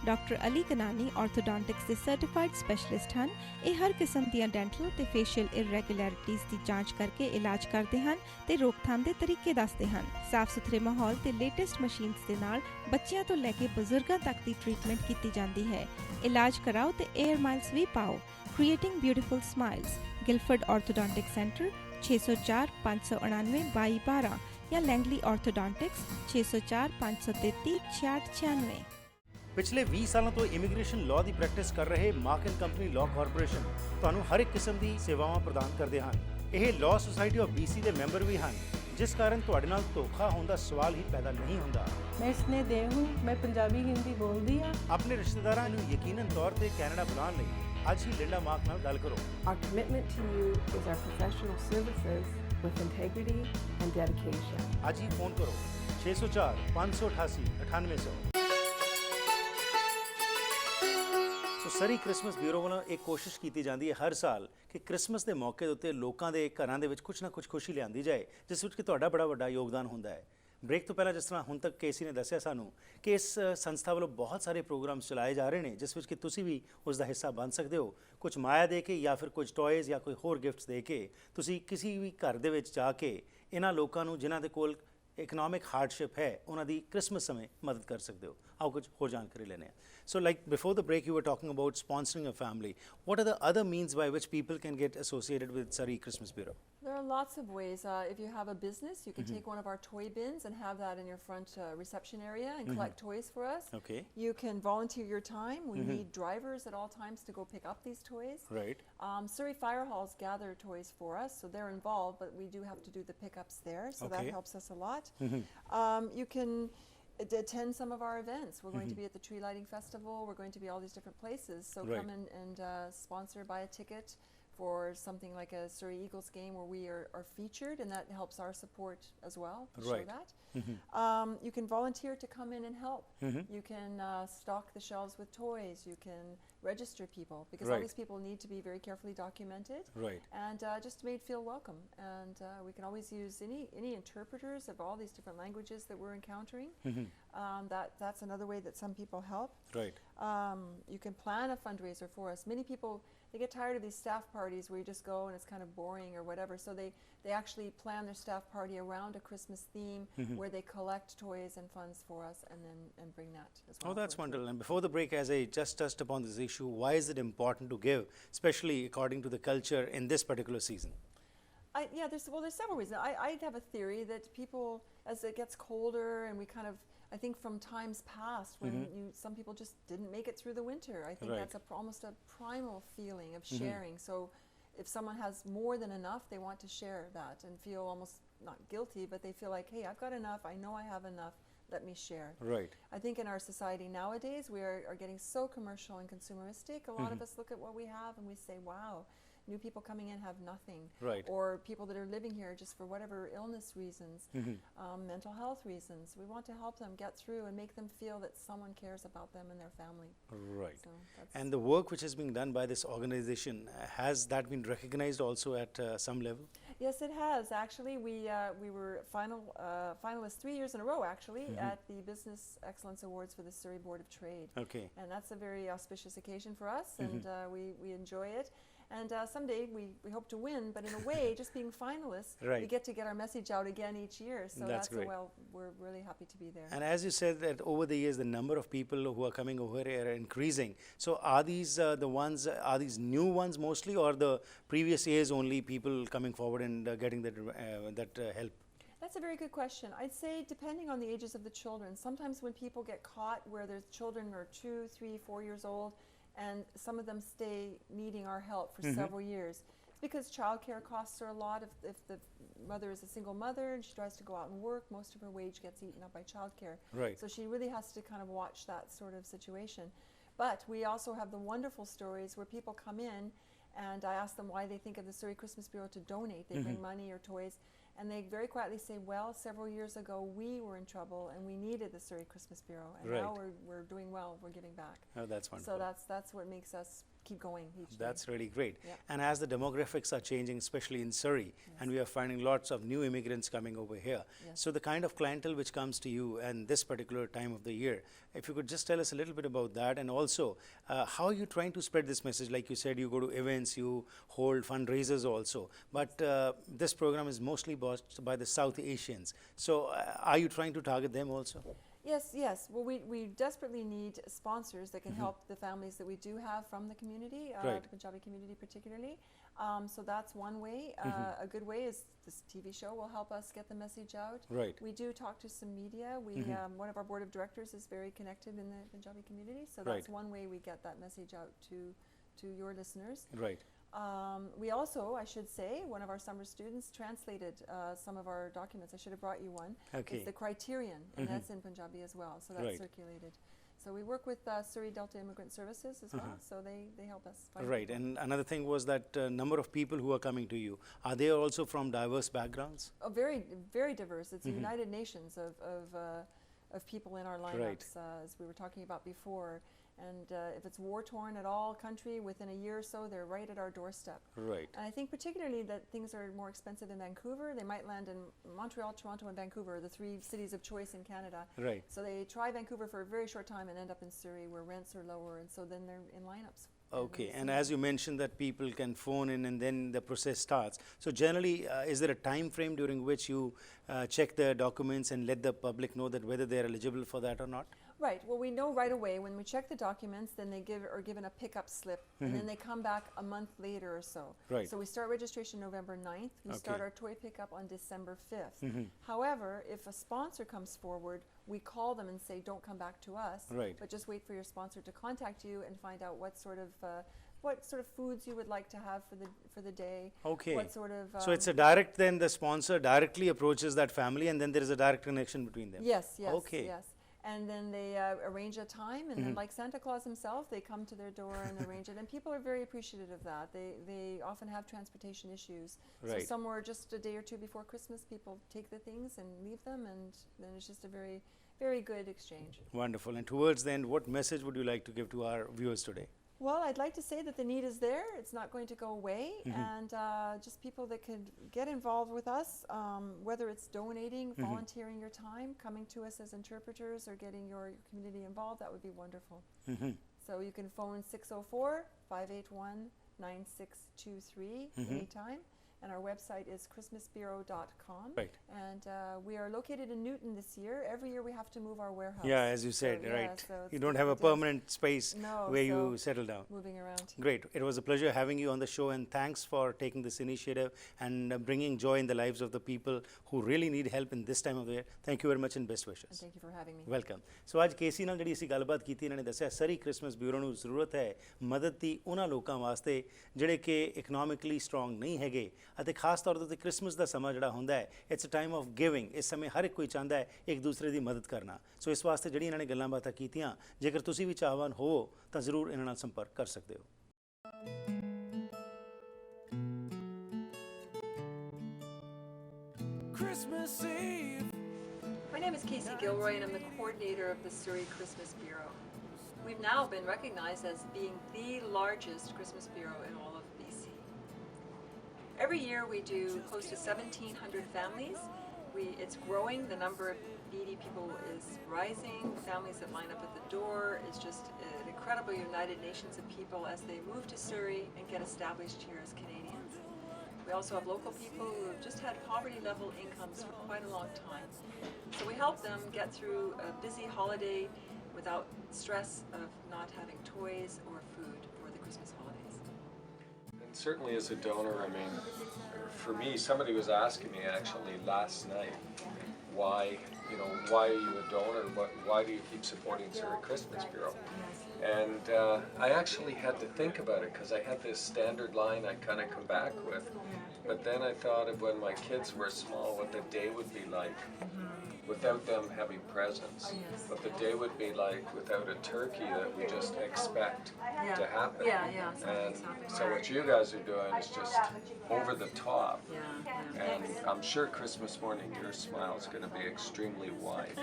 Doctor Ali ਕਨਾਨੀ ਆਰਥੋਡੋਂਟਿਕਸ ਦੇ certified specialist ਹਨ। ਇਹ ਹਰ ਕਿਸਮ ਦੀਆਂ ਡੈਂਟਲ ਤੇ ਫੇਸ਼ੀਅਲ ਇਰੈਗੂਲੈਰਿਟੀਜ਼ ਦੀ ਜਾਂਚ ਕਰਕੇ ਇਲਾਜ ਕਰਦੇ ਹਨ ਤੇ ਰੋਕਥਾਮ ਦੇ ਤਰੀਕੇ ਦੱਸਦੇ ਹਨ। ਸਾਫ਼ ਸੁਥਰੇ ਮਾਹੌਲ ਤੇ ਲੇਟੈਸਟ ਮਸ਼ੀਨਸ ਦੇ ਨਾਲ ਬੱਚਿਆਂ ਤੋਂ ਲੈ ਕੇ ਬਜ਼ੁਰਗਾਂ ਤੱਕ ਦੀ ਟ੍ਰੀਟਮੈਂਟ ਕੀਤੀ ਜਾਂਦੀ ਹੈ। ਇਲਾਜ ਕਰਾਓ ਤੇ 에ਅਰ ਮਾਈਲਸ ਵੀ ਪਾਓ। Creating beautiful smiles. Guildford orthodontic centre 604 599 2212 या लैंगली ऑर्थोडोंटिक्स 604 533 6696। ਪਿਛਲੇ 20 ਸਾਲਾਂ ਤੋਂ ਇਮੀਗ੍ਰੇਸ਼ਨ ਲਾਅ ਦੀ ਪ੍ਰੈਕਟਿਸ ਕਰ ਰਹੇ mark and company law corporation ਤੁਹਾਨੂੰ ਹਰ ਇੱਕ ਕਿਸਮ ਦੀ ਸੇਵਾਵਾਂ ਪ੍ਰਦਾਨ ਕਰਦੇ ਹਨ। ਇਹ ਲਾਅ ਸੁਸਾਇਟੀ ਆਫ BC ਦੇ ਮੈਂਬਰ ਵੀ ਹਨ, ਜਿਸ ਕਾਰਨ ਤੁਹਾਡੇ ਨਾਲ ਧੋਖਾ ਹੋਣ ਦਾ ਸਵਾਲ ਹੀ ਪੈਦਾ ਨਹੀਂ ਹੁੰਦਾ। मैं स्नेह दे हूँ, मैं पंजाबी हिंदी बोलती हाँ। ਆਪਣੇ ਰਿਸ਼ਤੇਦਾਰਾਂ ਨੂੰ ਯਕੀਨਨ ਤੌਰ ਤੇ ਕੈਨੇਡਾ ਬੁਲਾਉਣ ਲਈ ਅੱਜ ਹੀ ਲਿੰਡਾ ਮਾਰਕ ਨਾਲ ਗੱਲ ਕਰੋ। Our commitment to you is our professional services with integrity and dedication. ਅੱਜ ਹੀ ਫੋਨ ਕਰੋ 604 588 9800। ਸੋ ਸਰੀ ਕ੍ਰਿਸਮਸ ਬਿਊਰੋ ਵੱਲੋਂ ਇੱਕ ਕੋਸ਼ਿਸ਼ ਕੀਤੀ ਜਾਂਦੀ ਹੈ ਹਰ ਸਾਲ ਕਿ ਕ੍ਰਿਸਮਸ ਦੇ ਮੌਕੇ ਦੇ ਉੱਤੇ ਲੋਕਾਂ ਦੇ ਘਰਾਂ ਦੇ ਵਿੱਚ ਕੁਝ ਨਾ ਕੁਝ ਖੁਸ਼ੀ ਲਿਆਂਦੀ ਜਾਏ, ਜਿਸ ਵਿੱਚ ਕਿ ਤੁਹਾਡਾ ਬੜਾ ਵੱਡਾ ਯੋਗਦਾਨ ਹੁੰਦਾ ਹੈ। ਬ੍ਰੇਕ ਤੋਂ ਪਹਿਲਾਂ ਜਿਸ ਤਰ੍ਹਾਂ ਹੁਣ ਤੱਕ ਕੇਸੀ ਨੇ ਦੱਸਿਆ ਸਾਨੂੰ ਕਿ ਇਸ ਸੰਸਥਾ ਵੱਲੋਂ ਬਹੁਤ ਸਾਰੇ ਪ੍ਰੋਗਰਾਮ ਚਲਾਏ ਜਾ ਰਹੇ ਨੇ, ਜਿਸ ਵਿੱਚ ਕਿ ਤੁਸੀਂ ਵੀ ਉਸ ਦਾ ਹਿੱਸਾ ਬਣ ਸਕਦੇ ਹੋ। ਕੁਝ ਮਾਇਆ ਦੇ ਕੇ ਜਾਂ ਫਿਰ ਕੁਝ ਟੌਇਜ਼ ਜਾਂ ਕੋਈ ਹੋਰ ਗਿਫਟਸ ਦੇ ਕੇ ਤੁਸੀਂ ਕਿਸੇ ਵੀ ਘਰ ਦੇ ਵਿੱਚ ਜਾ ਕੇ ਇਹਨਾਂ ਲੋਕਾਂ ਨੂੰ ਜਿਨ੍ਹਾਂ ਦੇ ਕੋਲ ਇਕਨੋਮਿਕ ਹਾਰਡਸ਼ਿਪ ਹੈ ਉਹਨਾਂ ਦੀ ਕ੍ਰਿਸਮਸ ਸਮੇਂ ਮਦਦ ਕਰ ਸਕਦੇ ਹੋ। ਆਓ ਕੁਝ ਹੋਰ ਜਾਣਕਾਰੀ ਲੈਂਦੇ ਹਾਂ। So like before the break you were talking about sponsoring a family, what are the other means by which people can get associated with Surrey Christmas Bureau? There are lots of ways. If you have a business, you can take one of our toy bins and have that in your front reception area and collect toys for us. Okay. You can volunteer your time. We need drivers at all times to go pick up these toys. Right. Surrey Fire Halls gather toys for us, so they're involved, but we do have to do the pickups there, so that helps us a lot. You can attend some of our events. We're going to be at the Tree Lighting Festival. We're going to be all these different places, so come in and sponsor, buy a ticket for something like a Surrey Eagles game where we are featured, and that helps our support as well to show that. You can volunteer to come in and help. You can stock the shelves with toys. You can register people, because all these people need to be very carefully documented and just made feel welcome. And we can always use any interpreters of all these different languages that we're encountering. That's another way that some people help. You can plan a fundraiser for us. Many people, they get tired of these staff parties where you just go and it's kind of boring or whatever, so they actually plan their staff party around a Christmas theme where they collect toys and funds for us and bring that as well. Oh, that's wonderful. And before the break, as I just touched upon this issue, why is it important to give, especially according to the culture in this particular season? There's several reasons. I have a theory that people, as it gets colder and we kind of, I think from times past when some people just didn't make it through the winter, I think that's almost a primal feeling of sharing. So if someone has more than enough, they want to share that and feel almost not guilty, but they feel like, hey, I've got enough, I know I have enough, let me share. I think in our society nowadays we are getting so commercial and consumeristic. A lot of us look at what we have and we say, wow, new people coming in have nothing. Or people that are living here just for whatever illness reasons, mental health reasons. We want to help them get through and make them feel that someone cares about them and their family. So and the work which is being done by this organization, has that been recognized also at some level? Yes, it has. Actually, we were finalists 3 years in a row, actually, at the Business Excellence Awards for the Surrey Board of Trade. And that's a very auspicious occasion for us, and we enjoy it. And someday we hope to win, but in a way, just being finalists, we get to get our message out again each year. So that's great. Well, we're really happy to be there. And as you said that over the years, the number of people who are coming over here are increasing. So are these are these new ones mostly, or the previous years only people coming forward and getting that help? That's a very good question. I'd say depending on the ages of the children. Sometimes when people get caught where there's children who are 2, 3, 4 years old, and some of them stay needing our help for several years. It's because childcare costs are a lot. If the mother is a single mother and she tries to go out and work, most of her wage gets eaten up by childcare. So she really has to kind of watch that sort of situation. But we also have the wonderful stories where people come in and I ask them why they think of the Surrey Christmas Bureau to donate. They bring money or toys, and they very quietly say, well, several years ago we were in trouble and we needed the Surrey Christmas Bureau, and now we're doing well, we're giving back. Oh, that's wonderful. So that's what makes us keep going each day. That's really great. Yeah. And as the demographics are changing, especially in Surrey, and we are finding lots of new immigrants coming over here. Yes. So the kind of clientele which comes to you and this particular time of the year, if you could just tell us a little bit about that, and also how are you trying to spread this message? Like you said, you go to events, you hold fundraisers also, but this program is mostly bought by the South Asians. So are you trying to target them also? Yes, yes. Well, we desperately need sponsors that can help the families that we do have from the community, Right. the Punjabi community particularly. So that's one way. A good way is this TV show will help us get the message out. Right. We do talk to some media. We one of our board of directors is very connected in the Punjabi community, so Right. that's one way we get that message out to your listeners. Right. We also, I should say, one of our summer students translated some of our documents. I should have brought you one. Okay. It's the criterion, and that's in Punjabi as well, so that's Right. circulated. So we work with Surrey Delta Immigrant Services as well, so they help us find Right. people. And another thing was that number of people who are coming to you, are they also from diverse backgrounds? Oh, very, very diverse. It's a United Nations of people in our lineups, as we were talking about before. And if it's war-torn at all country, within a year or so, they're right at our doorstep. Right. And I think particularly that things are more expensive in Vancouver. They might land in Montreal, Toronto, and Vancouver, the three cities of choice in Canada. Right. So they try Vancouver for a very short time and end up in Surrey, where rents are lower, and so then they're in lineups. Okay, we and see- as you mentioned that people can phone in and then the process starts. So generally, is there a time frame during which you check the documents and let the public know that whether they're eligible for that or not? Right. Well, we know right away when we check the documents. Then they are given a pickup slip, and then they come back a month later or so. Right. So we start registration November 9th. We start Okay. our toy pickup on December 5th. However, if a sponsor comes forward, we call them and say, "Don't come back to us, Right. but just wait for your sponsor to contact you and find out what sort of foods you would like to have for the day. Okay. What sort of So it's a direct, then the sponsor directly approaches that family and then there is a direct connection between them? Yes, yes, Okay. yes. And then they arrange a time, and then like Santa Claus himself, they come to their door and arrange it. And people are very appreciative of that. They often have transportation issues. Right. So somewhere just a day or two before Christmas, people take the things and leave them, and then it's just a very, very good exchange. Wonderful. And towards the end, what message would you like to give to our viewers today? Well, I'd like to say that the need is there. It's not going to go away. And just people that could get involved with us, whether it's donating, volunteering your time, coming to us as interpreters, or getting your community involved, that would be wonderful. So you can phone 604-581-9623 anytime. And our website is christmasbureau.com. Right. And we are located in Newton this year. Every year we have to move our warehouse. Yeah, as you said, So, yeah, right. so it's You don't have a it is permanent space No, where you so- settle down. moving around. Great. It was a pleasure having you on the show, and thanks for taking this initiative and bringing joy in the lives of the people who really need help in this time of the year. Thank you very much and best And wishes. thank you for having me. Welcome. So ਅੱਜ KC ਨਾਲ ਜਿਹੜੀ ਅਸੀਂ ਗੱਲਬਾਤ ਕੀਤੀ, ਇਹਨਾਂ ਨੇ ਦੱਸਿਆ ਸਰੀ Christmas bureau ਨੂੰ ਜ਼ਰੂਰਤ ਹੈ ਮਦਦ ਦੀ ਉਹਨਾਂ ਲੋਕਾਂ ਵਾਸਤੇ ਜਿਹੜੇ ਕਿ ਇਕਨੋਮਿਕਲੀ ਸਟਰੋਂਗ ਨਹੀਂ ਹੈਗੇ, ਅਤੇ ਖਾਸ ਤੌਰ 'ਤੇ ਕ੍ਰਿਸਮਸ ਦਾ ਸਮਾਂ ਜਿਹੜਾ ਹੁੰਦਾ ਹੈ, it's a time of giving. ਇਸ ਸਮੇਂ ਹਰ ਇੱਕ ਕੋਈ ਚਾਹੁੰਦਾ ਹੈ ਇੱਕ ਦੂਸਰੇ ਦੀ ਮਦਦ ਕਰਨਾ। ਸੋ ਇਸ ਵਾਸਤੇ ਜਿਹੜੀ ਇਹਨਾਂ ਨੇ ਗੱਲਾਂ ਬਾਤਾਂ ਕੀਤੀਆਂ, ਜੇਕਰ ਤੁਸੀਂ ਵੀ ਚਾਹਵਾਨ ਹੋਵੋ ਤਾਂ ਜ਼ਰੂਰ ਇਹਨਾਂ ਨਾਲ ਸੰਪਰਕ ਕਰ ਸਕਦੇ ਹੋ। Christmas Eve. My name is Casey Gilroy, and I'm the coordinator of the Surrey Christmas Bureau. We've now been recognized as being the largest Christmas bureau in all of BC. Every year we do close to 1,700 families. It's growing. The number of needy people is rising. Families that line up at the door. It's just an incredible United Nations of people as they move to Surrey and get established here as Canadians. We also have local people who have just had poverty level incomes for quite a long time. So we help them get through a busy holiday without stress of not having toys or food for the Christmas holidays. And certainly as a donor, I mean, for me, somebody was asking me actually last night, why are you a donor? Why do you keep supporting Surrey Christmas Bureau? And I actually had to think about it because I had this standard line I kind of come back with. But then I thought of when my kids were small, what the day would be like without them having presents. What the day would be like without a turkey that we just expect to happen. And so what you guys are doing is just over the top. And I'm sure Christmas morning your smile is going to be extremely wide.